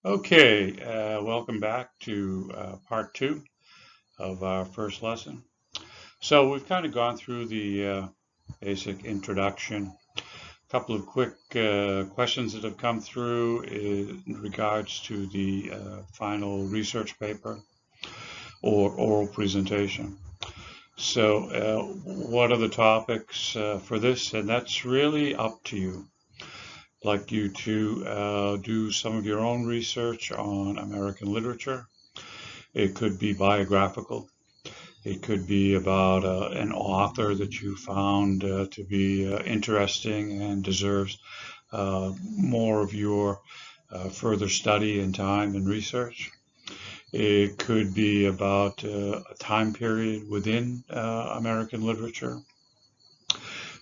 Okay, welcome back to part two of our first lesson. So we've kind of gone through the basic introduction. A couple of quick questions that have come through in regards to the final research paper or oral presentation. So what are the topics for this? And that's really up to you. I'd like you to do some of your own research on American literature. It could be biographical. It could be about an author that you found to be interesting and deserves more of your further study and time and research. It could be about a time period within American literature.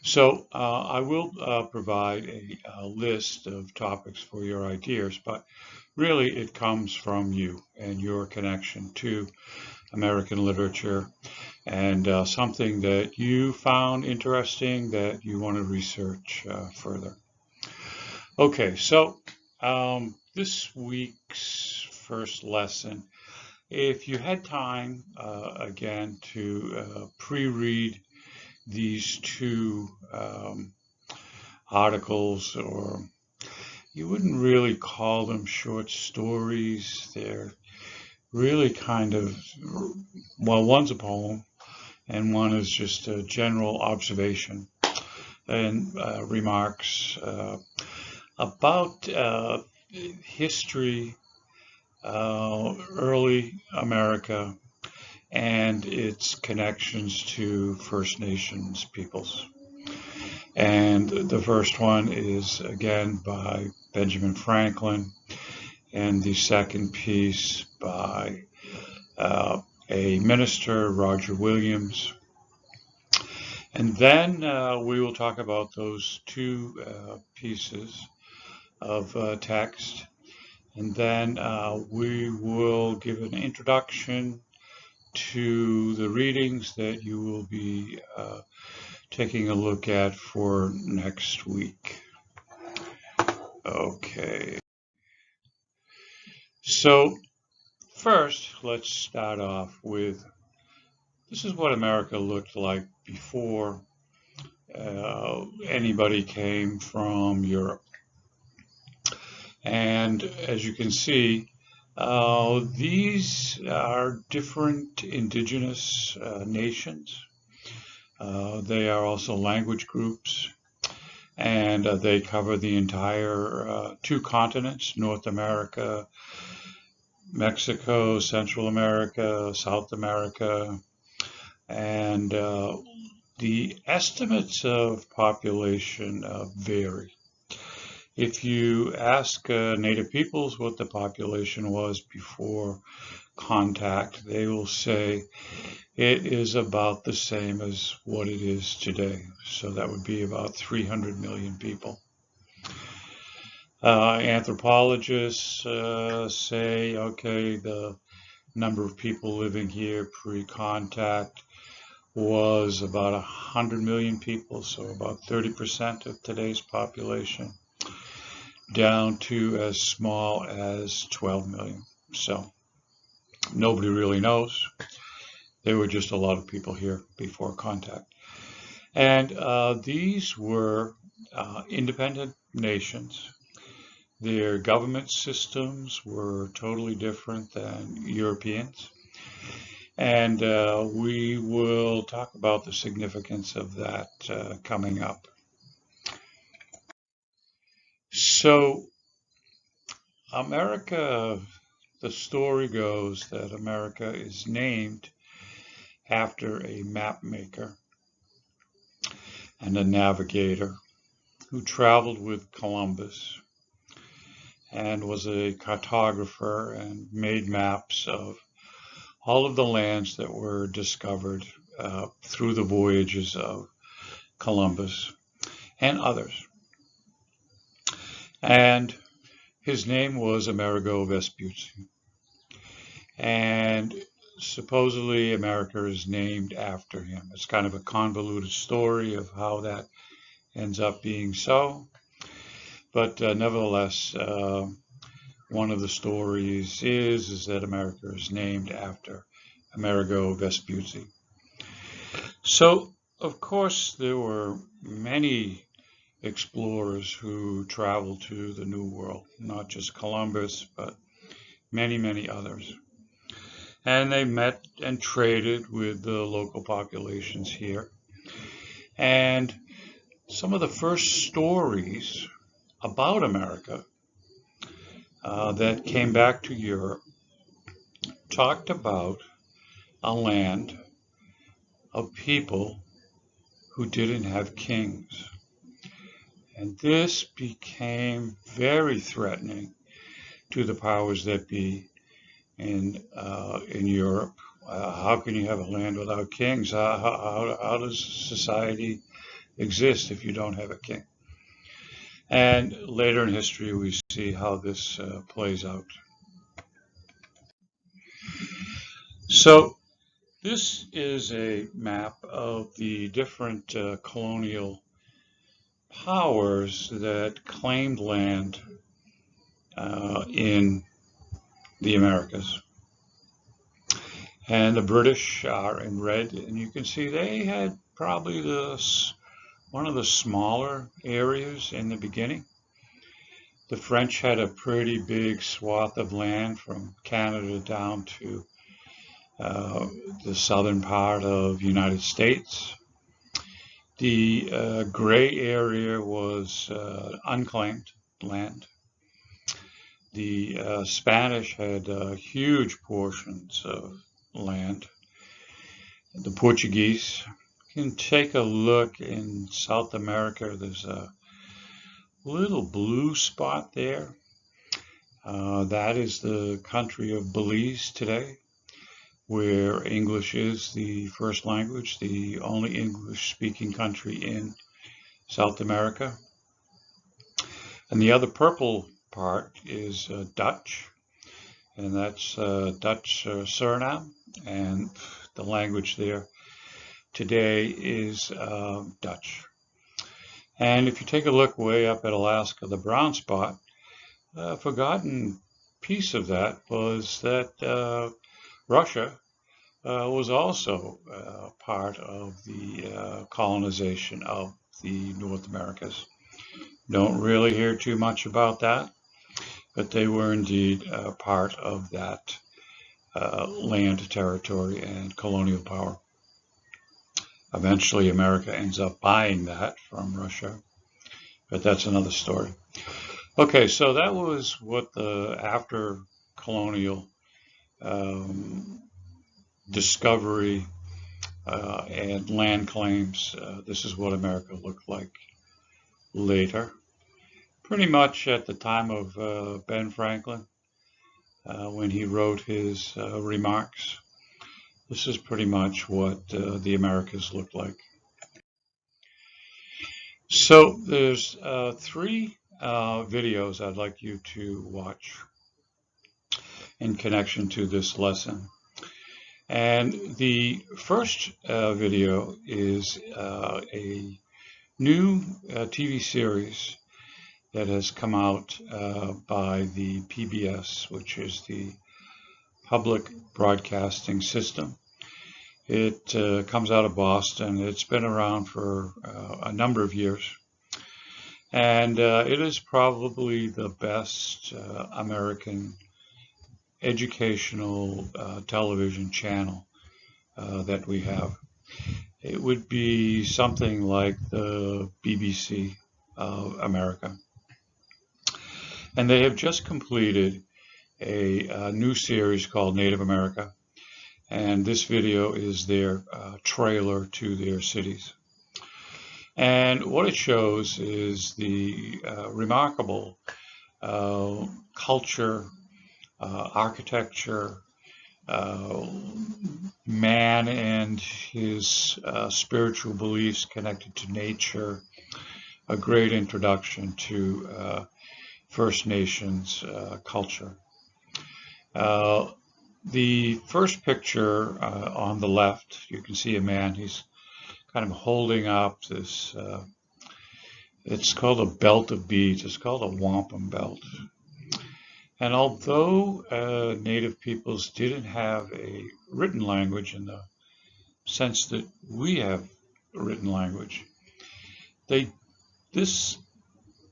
So I will provide a list of topics for your ideas, but really it comes from you and your connection to American literature and something that you found interesting that you want to research further. Okay, so this week's first lesson, if you had time again to pre-read these two articles, or you wouldn't really call them short stories. They're really kind of, well, one's a poem and one is just a general observation and remarks about history, early America, and its connections to First Nations peoples. And the first one is again by Benjamin Franklin, and the second piece by a minister, Roger Williams. And then we will talk about those two pieces of text. And then we will give an introduction to the readings that you will be taking a look at for next week. Okay. So first, let's start off with, this is what America looked like before anybody came from Europe. And as you can see, these are different indigenous nations. They are also language groups, and they cover the entire two continents, North America, Mexico, Central America, South America, and the estimates of population vary. If you ask Native peoples what the population was before contact, they will say it is about the same as what it is today. So that would be about 300 million people. Anthropologists say, okay, the number of people living here pre-contact was about 100 million people, so about 30% of today's population, down to as small as 12 million. So nobody really knows. There were just a lot of people here before contact. And these were independent nations. Their government systems were totally different than Europeans. And we will talk about the significance of that coming up. So, America, the story goes that America is named after a map maker and a navigator who traveled with Columbus and was a cartographer and made maps of all of the lands that were discovered through the voyages of Columbus and others. And his name was Amerigo Vespucci. And supposedly America is named after him. It's kind of a convoluted story of how that ends up being so. But nevertheless, one of the stories is that America is named after Amerigo Vespucci. So, of course, there were many explorers who traveled to the New World, not just Columbus, but many, many others. And they met and traded with the local populations here. And some of the first stories about America that came back to Europe talked about a land of people who didn't have kings. And this became very threatening to the powers that be in Europe. How can you have a land without kings? How does society exist if you don't have a king? And later in history, we see how this plays out. So this is a map of the different colonial powers that claimed land in the Americas. And the British are in red, and you can see they had probably one of the smaller areas in the beginning. The French had a pretty big swath of land from Canada down to the southern part of the United States. The gray area was unclaimed land. The Spanish had huge portions of land. The Portuguese, you can take a look in South America. There's a little blue spot there. That is the country of Belize today, where English is the first language, the only English-speaking country in South America. And the other purple part is Dutch, and that's Dutch Suriname, and the language there today is Dutch. And if you take a look way up at Alaska, the brown spot, a forgotten piece of that was that Russia was also part of the colonization of the North Americas. Don't really hear too much about that, but they were indeed part of that land, territory, and colonial power. Eventually, America ends up buying that from Russia, but that's another story. Okay, so that was what the after colonial discovery and land claims. This is what America looked like later. Pretty much at the time of Ben Franklin, when he wrote his remarks. This is pretty much what the Americas looked like. So there's three videos I'd like you to watch in connection to this lesson. And the first video is a new TV series that has come out by the PBS, which is the Public Broadcasting System. It comes out of Boston. It's been around for a number of years. And it is probably the best American educational television channel that we have. It would be something like the BBC of America. And they have just completed a new series called Native America. And this video is their trailer to their cities. And what it shows is the remarkable culture, architecture, man and his spiritual beliefs connected to nature, a great introduction to First Nations culture. The first picture on the left, you can see a man. He's kind of holding up this, it's called a belt of beads. It's called a wampum belt. And although Native peoples didn't have a written language in the sense that we have a written language, this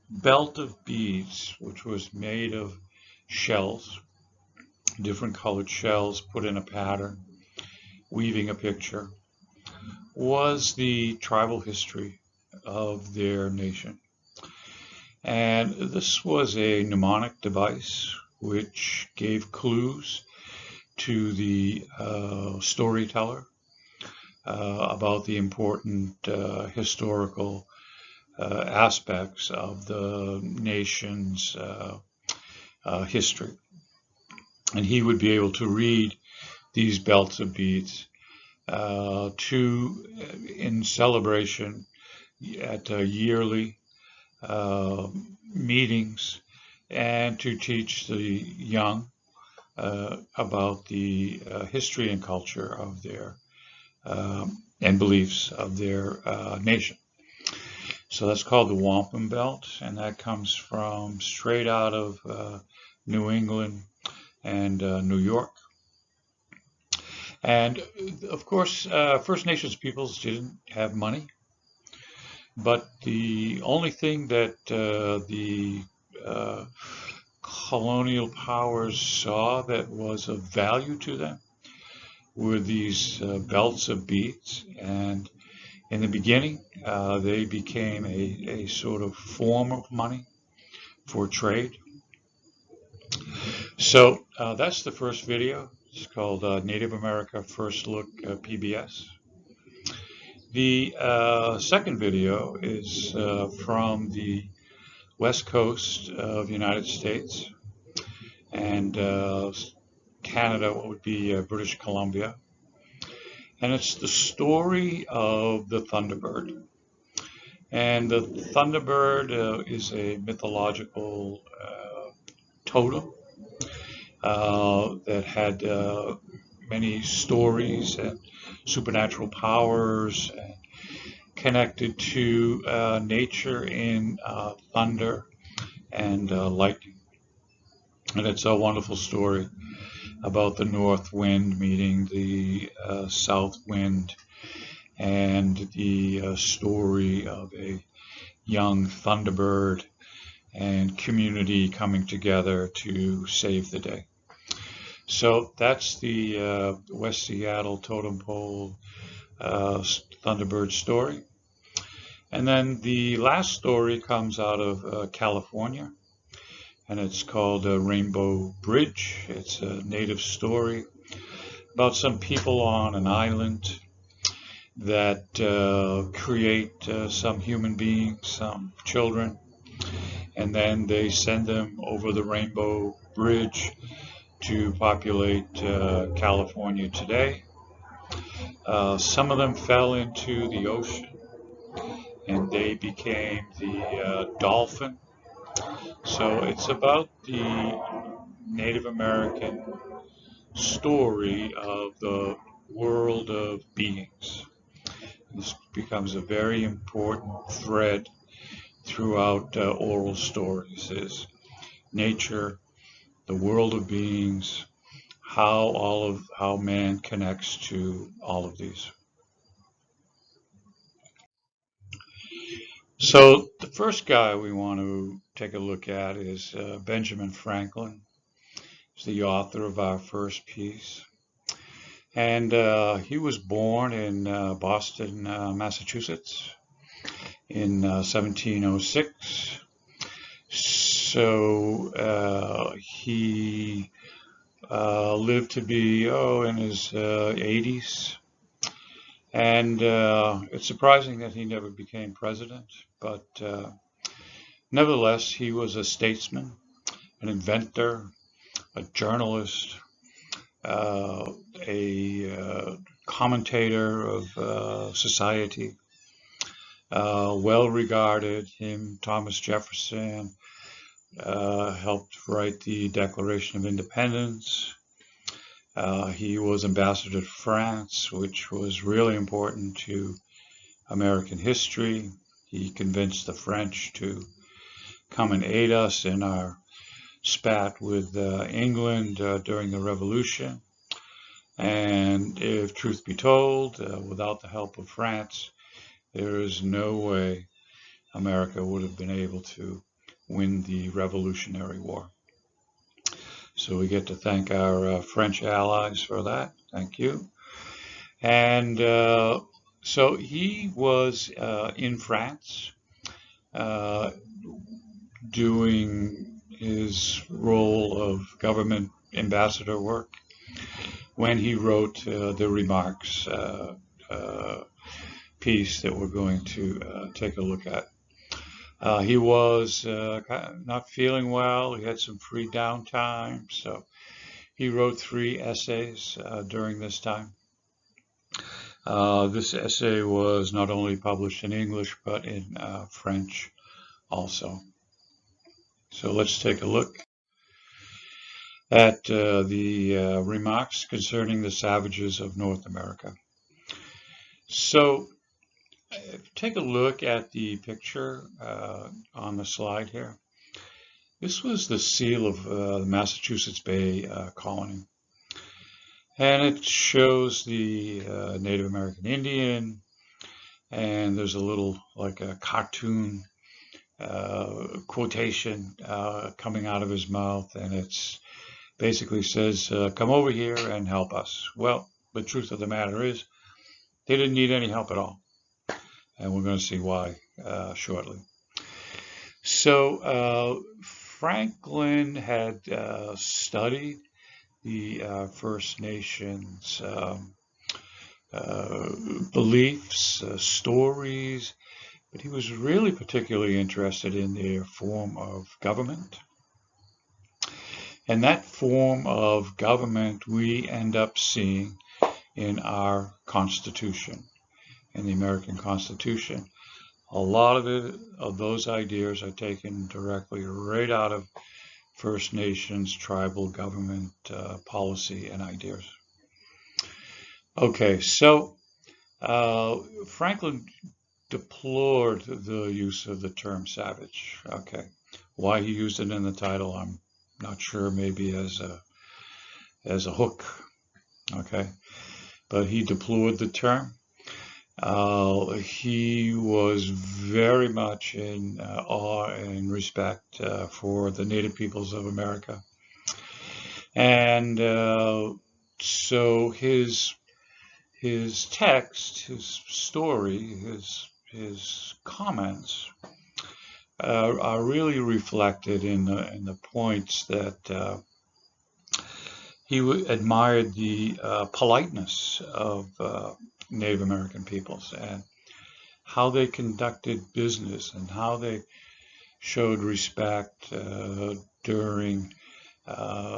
belt of beads, which was made of shells, different colored shells put in a pattern, weaving a picture, was the tribal history of their nation. And this was a mnemonic device which gave clues to the storyteller about the important historical aspects of the nation's history. And he would be able to read these belts of beads in celebration at yearly meetings, and to teach the young about the history and culture of their and beliefs of their nation. So that's called the wampum belt, and that comes from straight out of New England and New York. And of course, First Nations peoples didn't have money, but the only thing that the colonial powers saw that was of value to them were these belts of beads. And in the beginning, they became a sort of form of money for trade. So that's the first video. It's called Native America First Look PBS. The second video is from the west coast of the United States and Canada, what would be British Columbia. And it's the story of the Thunderbird. And the Thunderbird is a mythological totem that had many stories and supernatural powers and connected to nature in thunder and lightning. And it's a wonderful story about the north wind meeting the south wind, and the story of a young thunderbird and community coming together to save the day. So that's the West Seattle Totem Pole Thunderbird story. And then the last story comes out of California, and it's called Rainbow Bridge. It's a native story about some people on an island that create some human beings, some children, and then they send them over the Rainbow Bridge to populate California today. Some of them fell into the ocean, and they became the dolphin. So it's about the Native American story of the world of beings. This becomes a very important thread throughout oral stories, is nature, the world of beings, how man connects to all of these. So the first guy we want to take a look at is Benjamin Franklin. He's the author of our first piece. And he was born in Boston, Massachusetts in 1706. So he lived to be, in his 80s. And it's surprising that he never became president, but nevertheless, he was a statesman, an inventor, a journalist, a commentator of society, well regarded. Him, Thomas Jefferson, helped write the Declaration of Independence. He was ambassador to France, which was really important to American history. He convinced the French to come and aid us in our spat with England during the Revolution. And if truth be told, without the help of France, there is no way America would have been able to win the Revolutionary War. So we get to thank our French allies for that. Thank you. And so he was in France doing his role of government ambassador work when he wrote the remarks piece that we're going to take a look at. He was not feeling well. He had some free downtime, so he wrote 3 essays during this time. This essay was not only published in English, but in French also. So let's take a look at the remarks concerning the savages of North America. So take a look at the picture on the slide here. This was the seal of the Massachusetts Bay Colony. And it shows the Native American Indian, and there's a little, like a cartoon quotation coming out of his mouth, and it's basically says, come over here and help us. Well, the truth of the matter is, they didn't need any help at all. And we're going to see why shortly. So Franklin had studied the First Nations beliefs, stories, but he was really particularly interested in their form of government. And that form of government we end up seeing in our Constitution, in the American Constitution. A lot of those ideas are taken directly right out of First Nations tribal government policy and ideas. Okay, so Franklin deplored the use of the term savage. Okay, why he used it in the title, I'm not sure, maybe as a hook. Okay, but he deplored the term. He was very much in awe and respect for the native peoples of America. And so his text, his story, his comments are really reflected in the points that he admired the politeness of Native American peoples and how they conducted business and how they showed respect during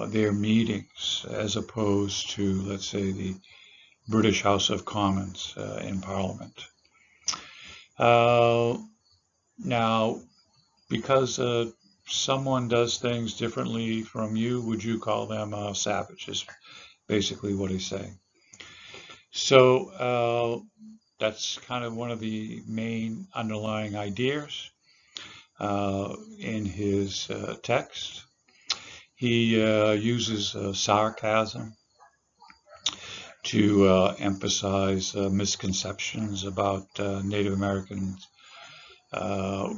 their meetings, as opposed to, let's say, the British House of Commons in Parliament. Now, because someone does things differently from you, would you call them savage? Is basically what he's saying. So that's kind of one of the main underlying ideas in his text. He uses sarcasm to emphasize misconceptions about Native American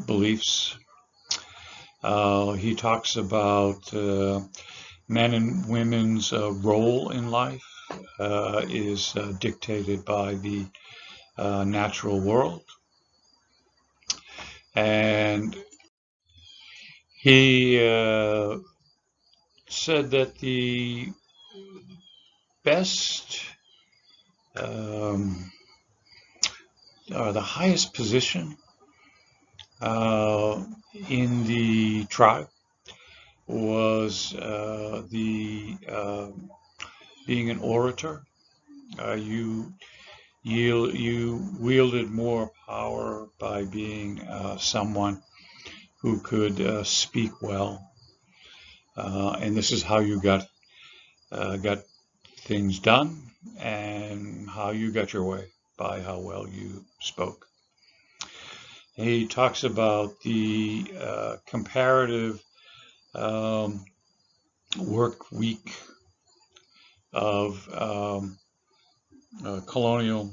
beliefs. He talks about men and women's role in life is dictated by the natural world. And he said that the best or the highest position in the tribe was being an orator. You wielded more power by being someone who could speak well, and this is how you got things done, and how you got your way, by how well you spoke. He talks about the comparative work week of the colonial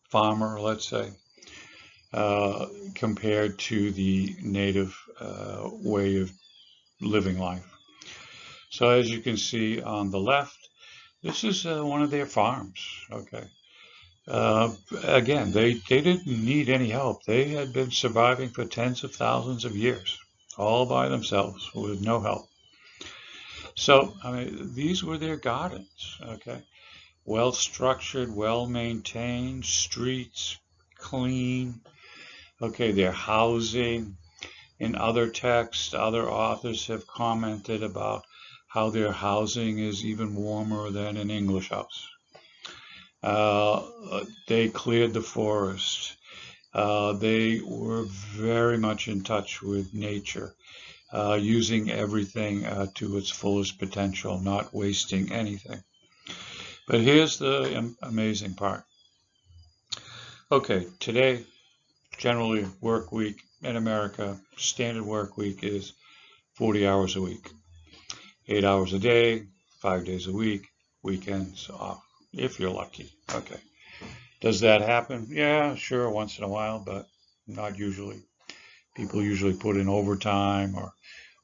farmer, let's say, compared to the native way of living life. So as you can see on the left, this is one of their farms. Okay. Again, they didn't need any help. They had been surviving for tens of thousands of years, all by themselves with no help. So, I mean, these were their gardens. Okay. Well structured, well maintained, streets clean. Okay, their housing. In other texts, other authors have commented about how their housing is even warmer than an English house. They cleared the forest. They were very much in touch with nature, using everything to its fullest potential, not wasting anything. But here's the amazing part. Okay, today, generally, work week in America, standard work week is 40 hours a week, 8 hours a day, 5 days a week, weekends off, if you're lucky. Okay. Does that happen? Yeah, sure, once in a while, but not usually. People usually put in overtime or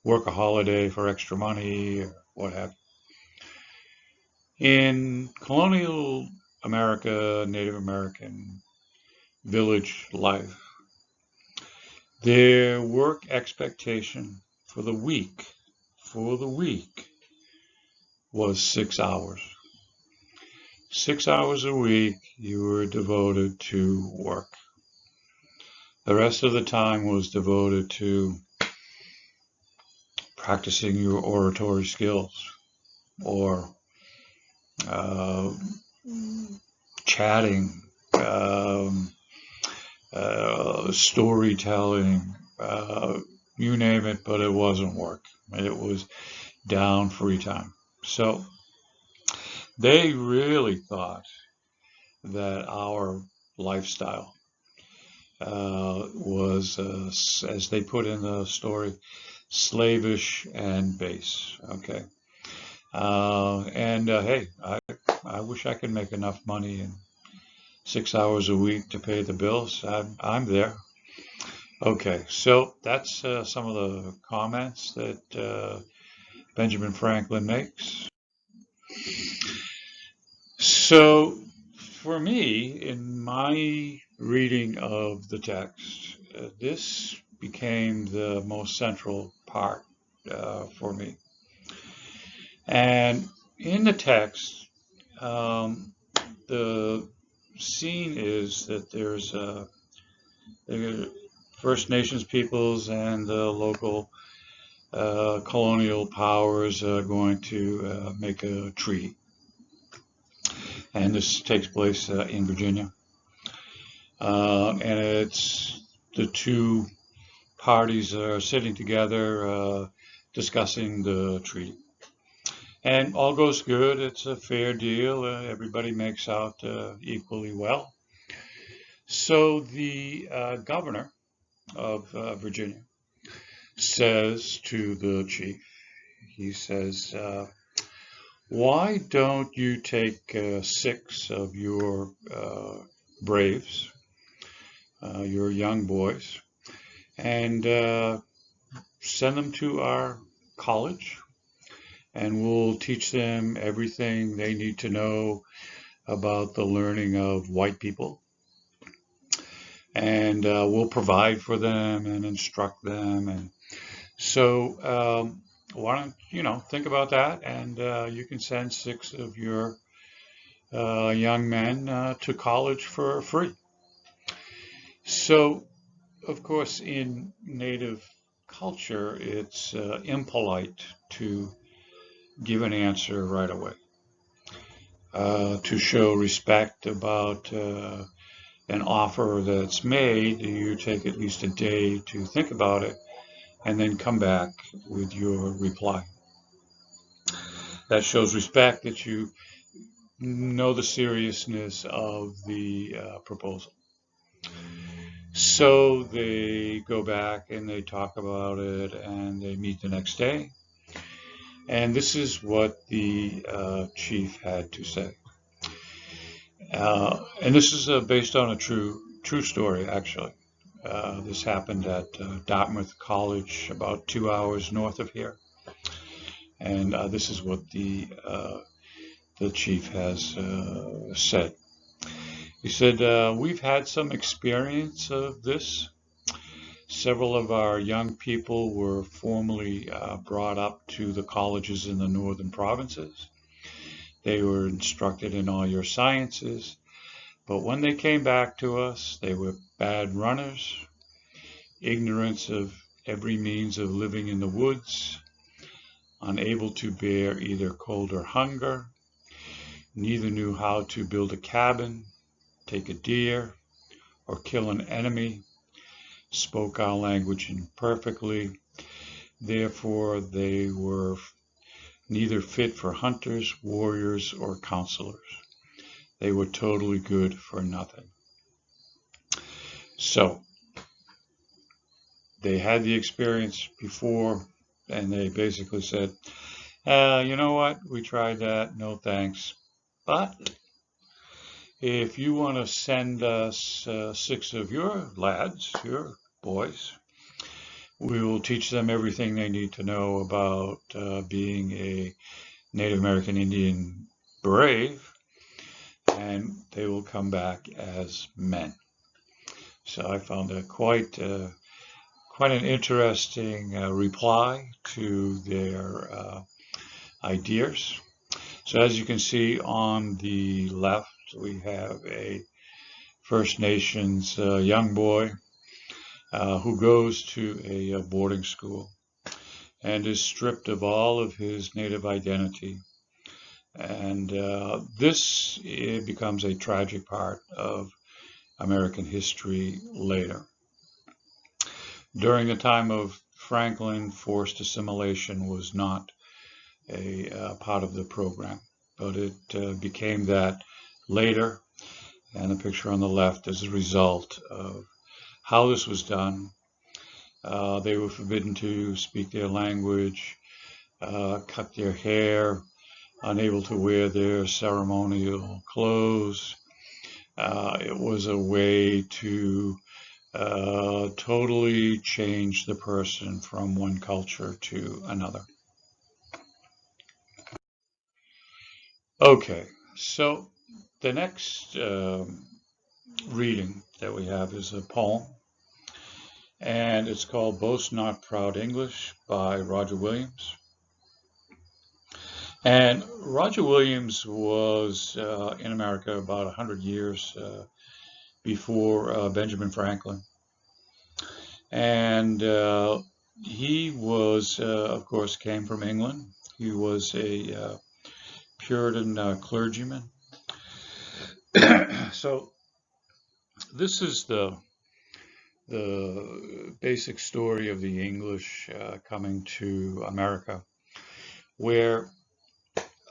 work a holiday for extra money or what have you. In colonial America, Native American village life, their work expectation for the week was 6 hours. 6 hours a week you were devoted to work. The rest of the time was devoted to practicing your oratory skills or uh, chatting, storytelling, you name it, but it wasn't work. It was down free time. So they really thought that our lifestyle was, as they put in the story, slavish and base. Okay. Hey, I wish I could make enough money in 6 hours a week to pay the bills. I'm there. Okay, so that's some of the comments that Benjamin Franklin makes. So, for me, in my reading of the text, this became the most central part for me. And in the text, the scene is that there's the First Nations peoples and the local colonial powers are going to make a treaty. And this takes place in Virginia. And it's the two parties are sitting together discussing the treaty. And all goes good. It's a fair deal. Everybody makes out equally well. So the governor of Virginia says to the chief, he says, why don't you take 6 of your braves, your young boys, and send them to our college, and we'll teach them everything they need to know about the learning of white people. And we'll provide for them and instruct them. And so why don't think about that, and you can send 6 of your young men to college for free. So, of course, in Native culture, it's impolite to give an answer right away. To show respect about an offer that's made, you take at least a day to think about it and then come back with your reply. That shows respect, that you know the seriousness of the proposal. So they go back and they talk about it and they meet the next day. And this is what the chief had to say. And this is based on a true story, actually. This happened at Dartmouth College, about 2 hours north of here. And this is what the chief has said. He said, we've had some experience of this. Several of our young people were formally brought up to the colleges in the northern provinces. They were instructed in all your sciences, but when they came back to us, they were bad runners, ignorance of every means of living in the woods, unable to bear either cold or hunger, neither knew how to build a cabin, take a deer, or kill an enemy, spoke our language imperfectly. Therefore, they were neither fit for hunters, warriors, or counselors. They were totally good for nothing. So, they had the experience before, and they basically said, you know what, we tried that, no thanks. But if you want to send us 6 of your lads, your boys, we will teach them everything they need to know about being a Native American Indian brave, and they will come back as men. So I found it quite an interesting reply to their ideas. So as you can see on the left, we have a First Nations young boy who goes to a boarding school and is stripped of all of his native identity. And this becomes a tragic part of American history later. During the time of Franklin, forced assimilation was not a part of the program, but it became that later. And the picture on the left is a result of how this was done. They were forbidden to speak their language, cut their hair, unable to wear their ceremonial clothes. It was a way to totally change the person from one culture to another. Okay, so the next reading that we have is a poem, and it's called Boast Not Proud English by Roger Williams. And Roger Williams was in America about 100 years before Benjamin Franklin. And he was, of course, came from England. He was a Puritan clergyman. So this is the basic story of the English coming to America, where,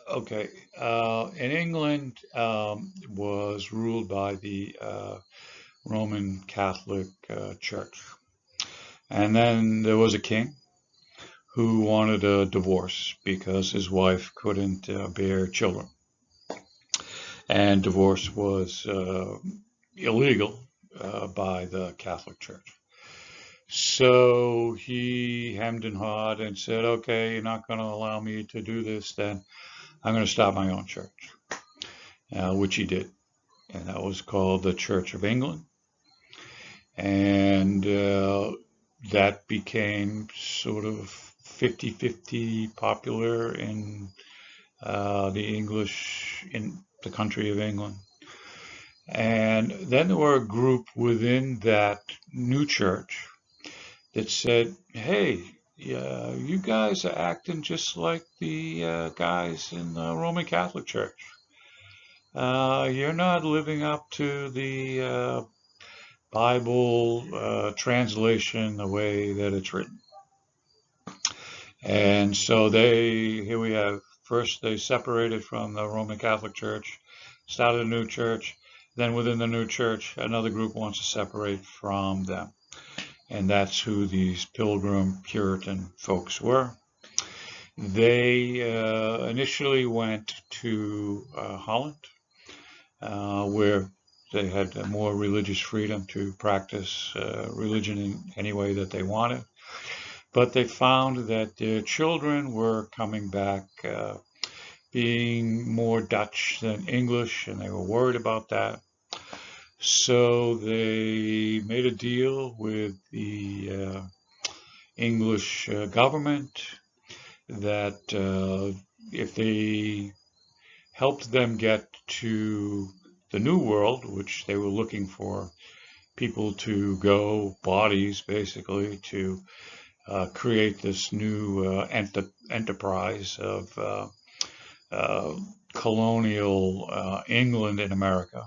okay, in England was ruled by the Roman Catholic Church. And then there was a king who wanted a divorce because his wife couldn't bear children. And divorce was illegal by the Catholic Church. So he hemmed and hawed and said, okay, you're not going to allow me to do this, then I'm going to start my own church, which he did. And that was called the Church of England. And that became sort of 50-50 popular in the English, in the country of England. And then there were a group within that new church that said, hey, you guys are acting just like the guys in the Roman Catholic Church. You're not living up to the Bible translation the way that it's written. And so here we have, first they separated from the Roman Catholic Church, started a new church, Then within the new church, another group wants to separate from them. And that's who these Pilgrim Puritan folks were. They initially went to Holland, where they had more religious freedom to practice religion in any way that they wanted. But they found that their children were coming back being more Dutch than English, and they were worried about that. So they made a deal with the English government that if they helped them get to the New World, which they were looking for people to go, bodies basically, to create this new enterprise of colonial England in America.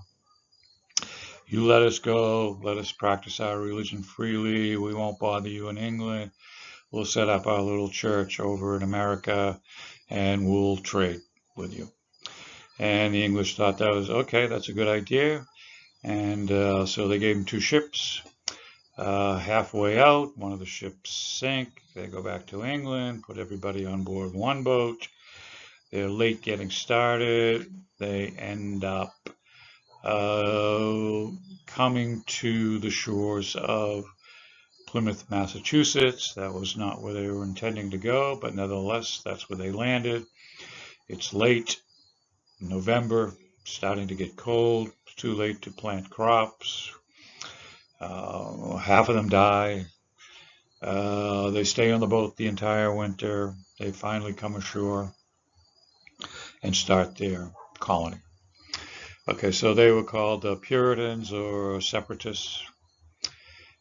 You let us go, let us practice our religion freely. We won't bother you in England. We'll set up our little church over in America and we'll trade with you. And the English thought that was okay, that's a good idea. And so they gave them 2 ships. Halfway out, one of the ships sank. They go back to England, put everybody on board one boat. They're late getting started. They end up coming to the shores of Plymouth, Massachusetts. That was not where they were intending to go, but nevertheless, that's where they landed. It's late, November, starting to get cold. It's too late to plant crops. Half of them die. They stay on the boat the entire winter. They finally come ashore and start their colony. Okay, so they were called Puritans or Separatists.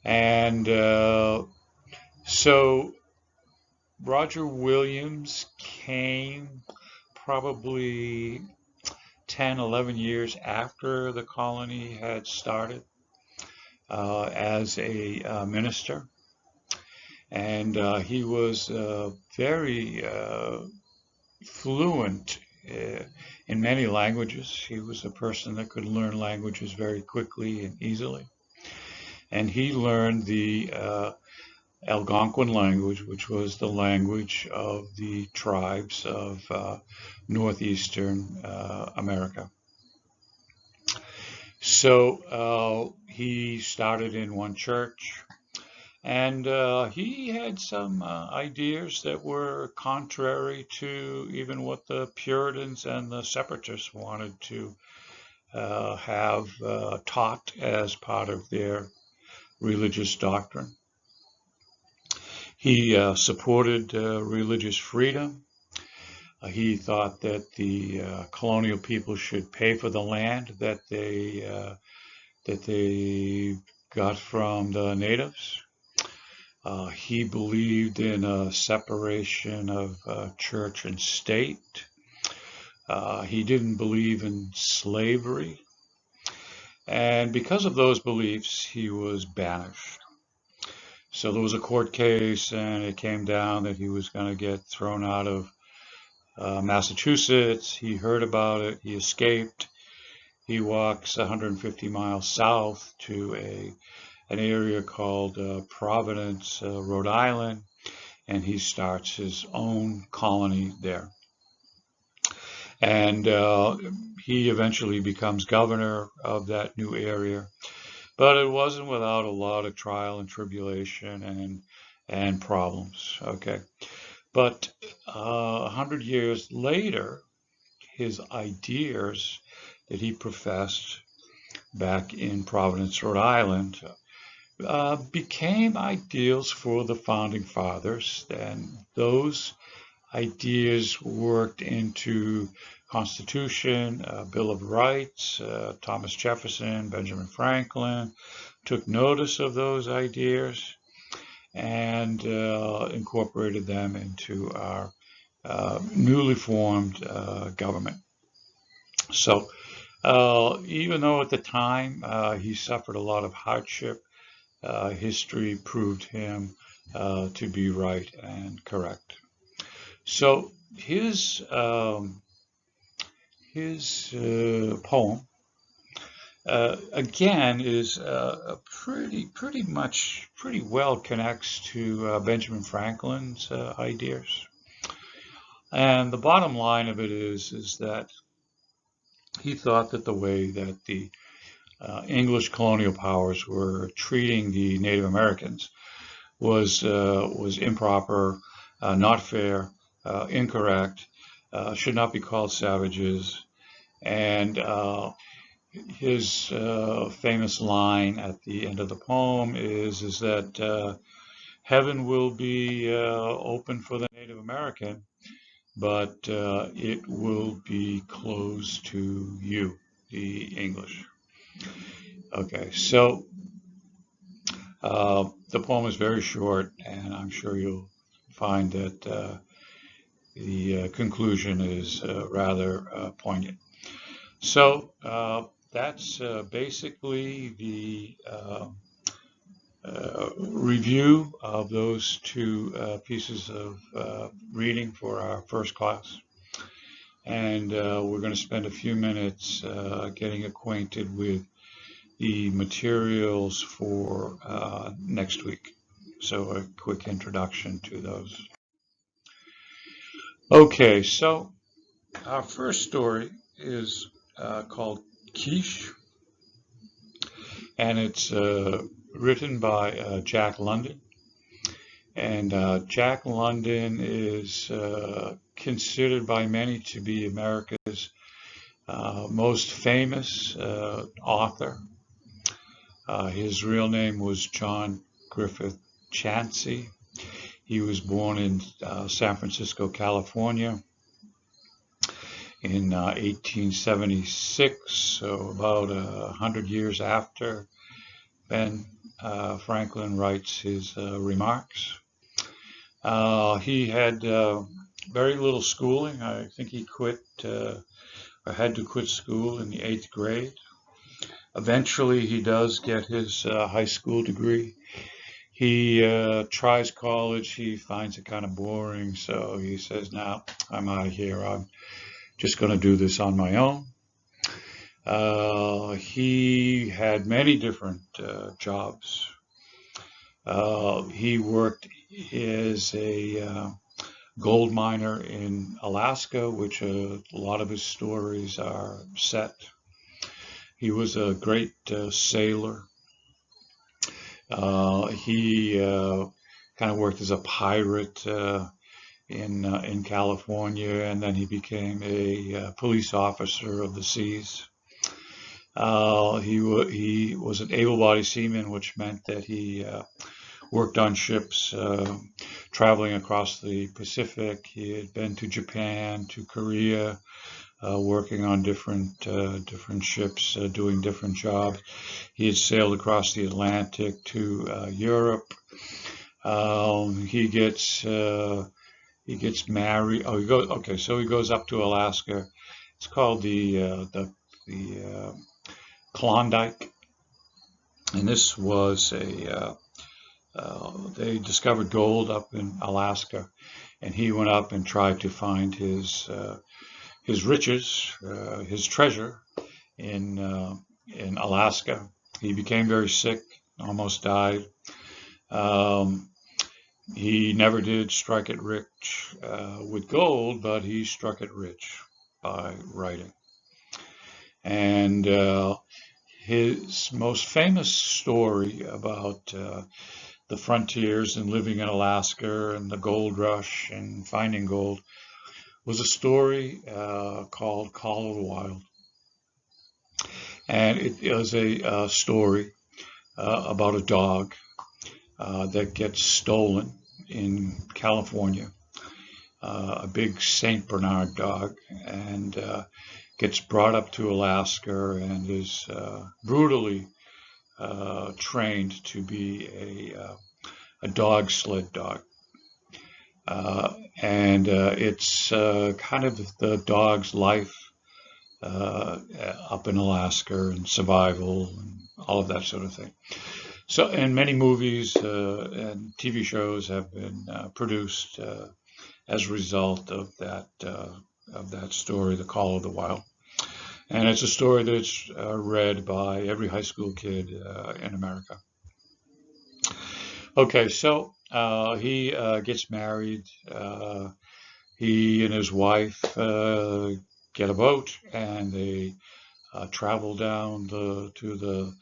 And so Roger Williams came probably 10, 11 years after the colony had started as a minister. And he was very fluent in many languages. He was a person that could learn languages very quickly and easily. And he learned the Algonquin language, which was the language of the tribes of northeastern America. So he started in one church, and he had some ideas that were contrary to even what the Puritans and the Separatists wanted to have taught as part of their religious doctrine. He supported religious freedom. He thought that the colonial people should pay for the land that they got from the natives. He believed in a separation of church and state. He didn't believe in slavery. And because of those beliefs, he was banished. So there was a court case, and it came down that he was going to get thrown out of Massachusetts. He heard about it. He escaped. He walks 150 miles south to an area called Providence, Rhode Island, and he starts his own colony there. And he eventually becomes governor of that new area. But it wasn't without a lot of trial and tribulation and problems. Okay, but 100 years later, his ideas that he professed back in Providence, Rhode Island, became ideals for the founding fathers, and those ideas worked into Constitution, Bill of Rights. Thomas Jefferson, Benjamin Franklin took notice of those ideas and incorporated them into our newly formed government. So even though at the time he suffered a lot of hardship, history proved him to be right and correct. So his poem again is pretty well connects to Benjamin Franklin's ideas. And the bottom line of it is that he thought that the way that the English colonial powers were treating the Native Americans was improper, not fair, incorrect, should not be called savages, and his famous line at the end of the poem is that heaven will be open for the Native American, but it will be closed to you, the English. Okay, so the poem is very short, and I'm sure you'll find that the conclusion is rather poignant. So that's basically the review of those two pieces of reading for our first class. And we're going to spend a few minutes getting acquainted with the materials for next week. So a quick introduction to those. Okay, so our first story is called Quiche, and it's written by Jack London. And Jack London is considered by many to be America's most famous author. His real name was John Griffith Chansey. He was born in San Francisco, California in 1876, so about 100 years after Ben Franklin writes his remarks. He had very little schooling. I think he quit or had to quit school in the 8th grade. Eventually, he does get his high school degree. He tries college. He finds it kind of boring, so he says, "No, I'm out of here. I'm just going to do this on my own." He had many different jobs. He worked as a gold miner in Alaska, which a lot of his stories are set. He was a great sailor. He kind of worked as a pirate in California, and then he became a police officer of the seas. He was an able-bodied seaman, which meant that he worked on ships traveling across the Pacific. He had been to Japan, to Korea, working on different ships, doing different jobs. He had sailed across the Atlantic to Europe. He gets married. Oh, he goes up to Alaska. It's called the Klondike, and this was they discovered gold up in Alaska, and he went up and tried to find his riches, his treasure in Alaska. He became very sick, almost died. He never did strike it rich with gold, but he struck it rich by writing. And his most famous story about the frontiers and living in Alaska and the gold rush and finding gold was a story called Call of the Wild. And it is a story about a dog that gets stolen in California, a big St. Bernard dog, and gets brought up to Alaska and is brutally trained to be a dog sled dog. And it's kind of the dog's life up in Alaska and survival and all of that sort of thing. So, and many movies and TV shows have been produced as a result of that story, The Call of the Wild. And it's a story that's read by every high school kid in America. Okay, so he gets married. He and his wife get a boat and they travel down to the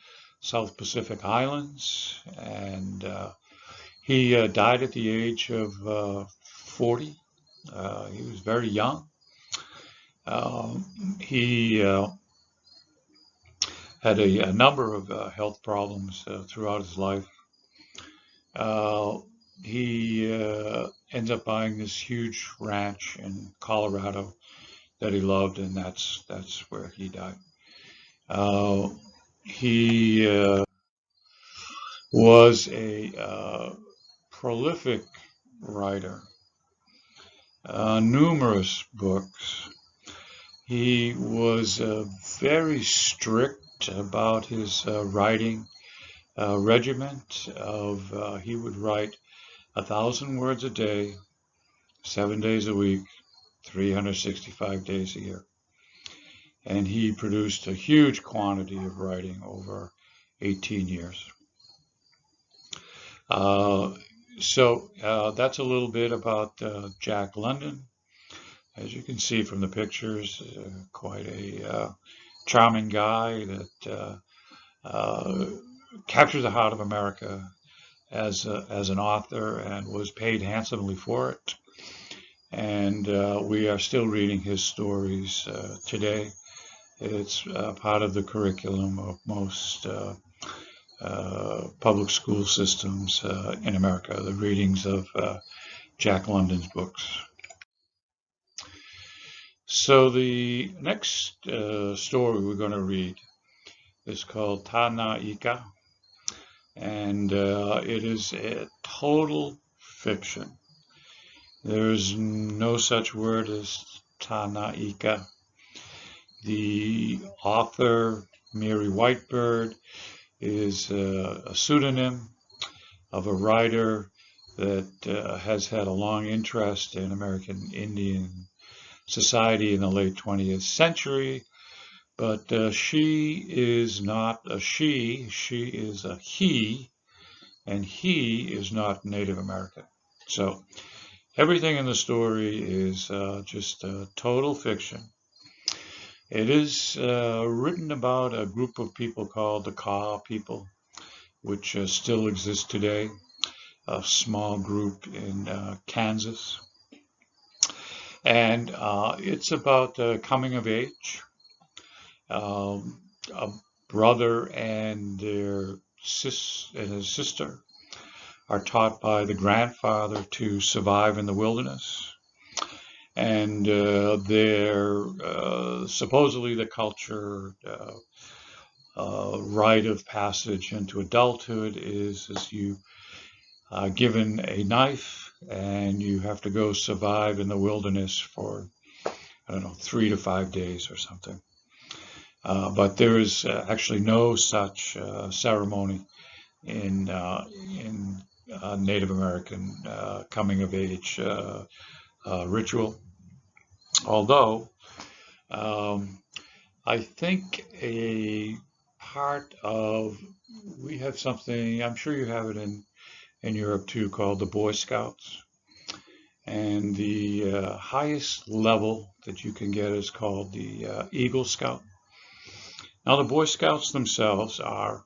South Pacific Islands. And he died at the age of 40. He was very young. He had a number of health problems throughout his life. Uh, he ends up buying this huge ranch in Colorado that he loved, and that's where he died. Uh, he was a prolific writer, numerous books. He was very strict about his writing regiment. He would write 1,000 words a day, 7 days a week, 365 days a year. And he produced a huge quantity of writing over 18 years. That's a little bit about Jack London. As you can see from the pictures, quite a charming guy that captures the heart of America as an author and was paid handsomely for it. And we are still reading his stories today. It's part of the curriculum of most public school systems in America, the readings of Jack London's books. So the next story we're going to read is called Tana Ika, and it is a total fiction. There is no such word as Tanaika. The author, Mary Whitebird, is a pseudonym of a writer that has had a long interest in American Indian society in the late 20th century. But she is not a she is a he, and he is not Native American. So everything in the story is just total fiction. It is written about a group of people called the Kaw people, which still exists today, a small group in Kansas. And it's about coming of age. A brother and his sister are taught by the grandfather to survive in the wilderness. And they're supposedly the culture rite of passage into adulthood is you given a knife and you have to go survive in the wilderness for, 3 to 5 days or something. But there is actually no such ceremony in Native American coming of age ritual. Although I think a part of, we have something, I'm sure you have it in Europe too, called the Boy Scouts. And the highest level that you can get is called the Eagle Scout. Now, the Boy Scouts themselves are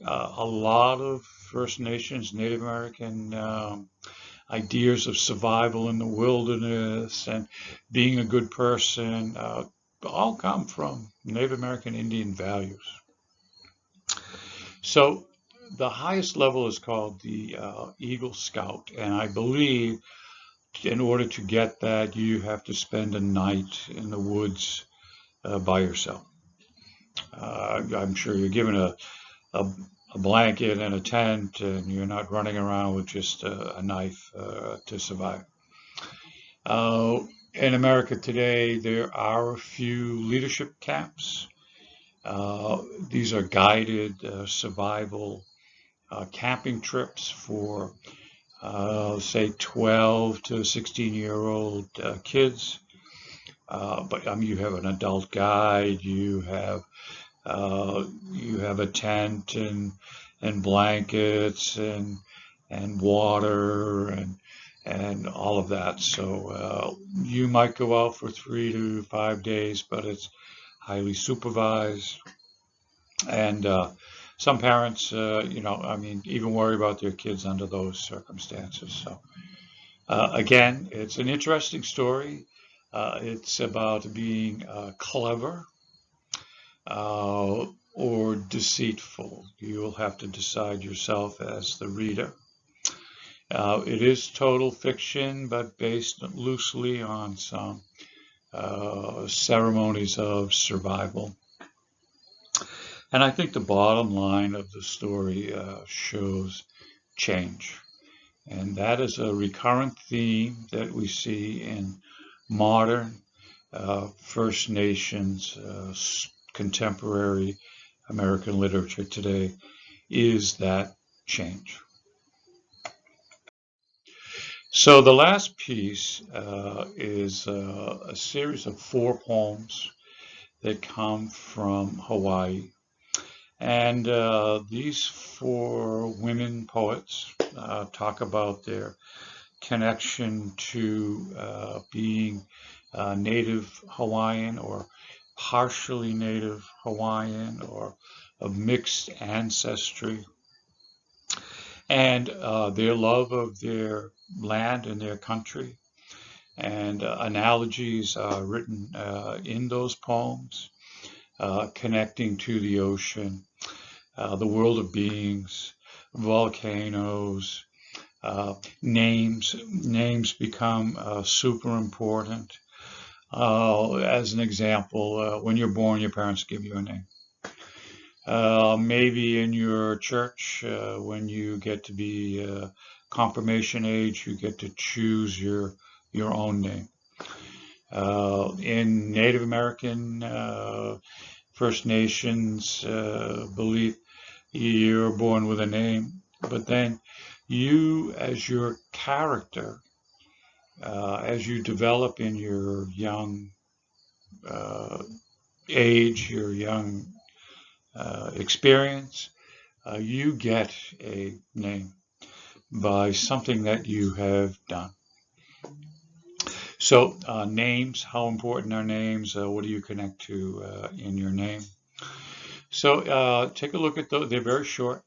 a lot of First Nations, Native American ideas of survival in the wilderness and being a good person, all come from Native American Indian values. So the highest level is called the Eagle Scout, and I believe in order to get that, you have to spend a night in the woods by yourself. I'm sure you're given a blanket and a tent, and you're not running around with just a knife to survive. In America today, there are a few leadership camps. These are guided survival camping trips for, say, 12 to 16-year-old kids but you have an adult guide, you have a tent and blankets and water and all of that. So you might go out for 3 to 5 days, but it's highly supervised. And some parents, even worry about their kids under those circumstances. So again, it's an interesting story. It's about being clever or deceitful. You'll have to decide yourself as the reader. It is total fiction, but based loosely on some ceremonies of survival. And I think the bottom line of the story shows change. And that is a recurrent theme that we see in modern First Nations contemporary American literature today, is that change. So the last piece is a series of 4 poems that come from Hawaii. And these 4 women poets talk about their connection to being Native Hawaiian or partially Native Hawaiian or of mixed ancestry, and their love of their land and their country. And analogies are written in those poems, connecting to the ocean, the world of beings, volcanoes, names become super important. As an example, when you're born, your parents give you a name. Maybe in your church, when you get to be confirmation age, you get to choose your own name. In Native American First Nations belief, you're born with a name, but then you, as your character, as you develop in your young age, your young experience, you get a name by something that you have done. So names, how important are names? What do you connect to in your name? So take a look at those. They're very short.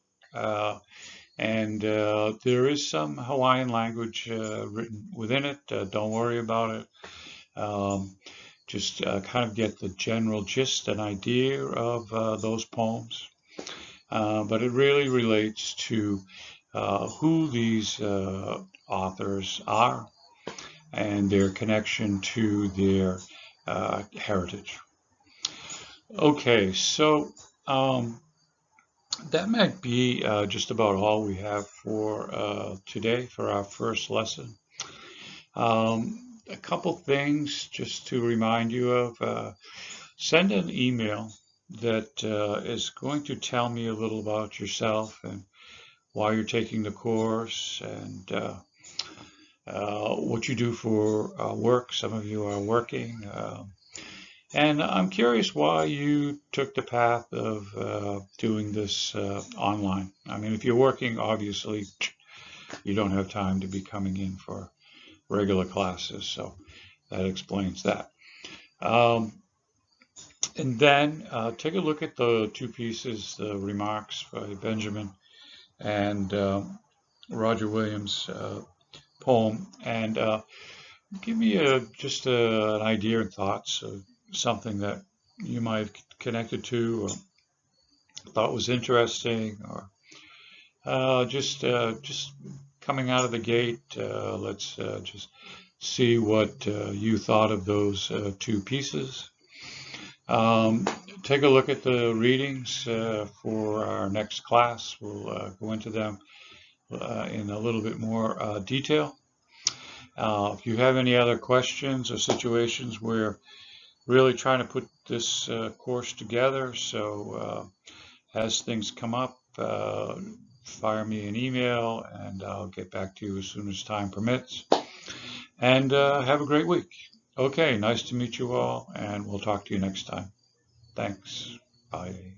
And there is some Hawaiian language written within it. Don't worry about it. Just kind of get the general gist and idea of those poems. But it really relates to who these authors are and their connection to their heritage. Okay, so that might be just about all we have for today for our first lesson. A couple things just to remind you of. Send an email that is going to tell me a little about yourself and why you're taking the course and what you do for work. Some of you are working. And I'm curious why you took the path of doing this online. I mean, if you're working, obviously, you don't have time to be coming in for regular classes, so that explains that. And then take a look at the 2 pieces, the remarks by Benjamin and Roger Williams' poem, and give me just an idea and thoughts of something that you might have connected to or thought was interesting, or just coming out of the gate. Let's just see what you thought of those 2 pieces. Take a look at the readings for our next class. We'll go into them in a little bit more detail. If you have any other questions or situations, we're really trying to put this course together. So as things come up, fire me an email and I'll get back to you as soon as time permits. And have a great week. Okay, nice to meet you all, and we'll talk to you next time. Thanks. Bye.